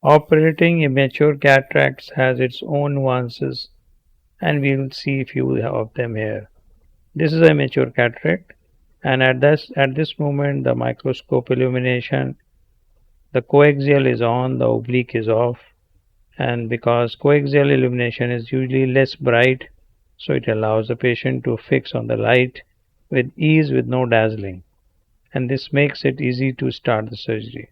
Operating immature cataracts has its own nuances, and we will see a few of them here. This is a mature cataract, and at this moment the microscope illumination, the coaxial is on, the oblique is off, and because coaxial illumination is usually less bright, so it allows the patient to fix on the light with ease with no dazzling, and this makes it easy to start the surgery.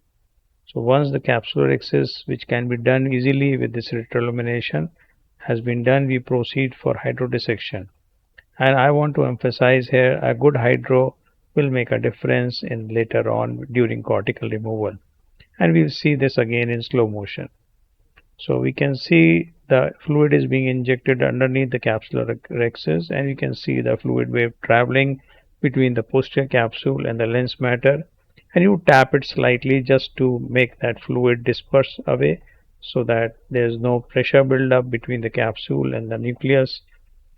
So once the capsular access, which can be done easily with this retroillumination, has been done, we proceed for hydrodissection. And I want to emphasize here a good hydro will make a difference in later on during cortical removal. And we'll see this again in slow motion. So we can see the fluid is being injected underneath the capsular rhexis, and you can see the fluid wave traveling between the posterior capsule and the lens matter, and you tap it slightly just to make that fluid disperse away so that there is no pressure buildup between the capsule and the nucleus.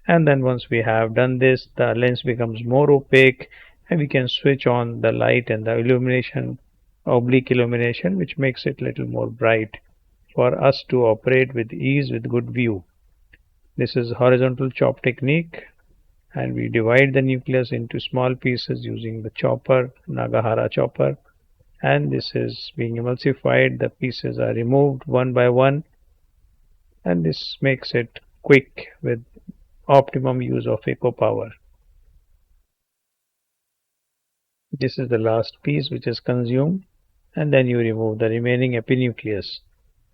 And then once we have done this, the lens becomes more opaque and we can switch on the light and the illumination, oblique illumination, which makes it a little more bright for us to operate with ease with good view. This is horizontal chop technique, and we divide the nucleus into small pieces using the chopper, Nagahara chopper, and this is being emulsified. The pieces are removed one by one, and this makes it quick with optimum use of echo power. This is the last piece which is consumed, and then you remove the remaining epinucleus.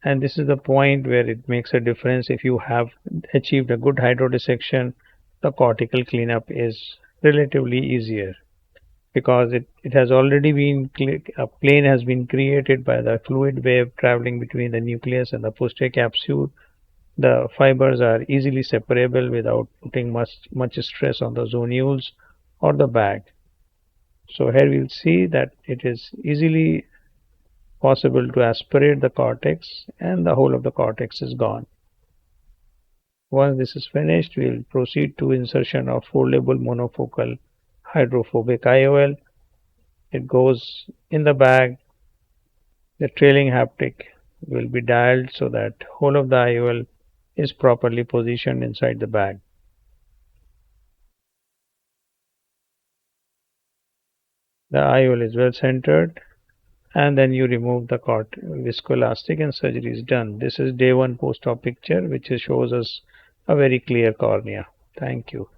And this is the point where it makes a difference. If you have achieved a good hydrodissection, the cortical cleanup is relatively easier because it has already been a plane has been created by the fluid wave traveling between the nucleus and the posterior capsule. The fibers are easily separable without putting much stress on the zonules or the bag. So here we'll see that it is easily possible to aspirate the cortex and the whole of the cortex is gone. Once this is finished, we will proceed to insertion of foldable monofocal hydrophobic IOL. It goes in the bag. The trailing haptic will be dialed so that whole of the IOL is properly positioned inside the bag. The IOL is well centered, and then you remove the viscoelastic and surgery is done. This is day one post-op picture which shows us a very clear cornea. Thank you.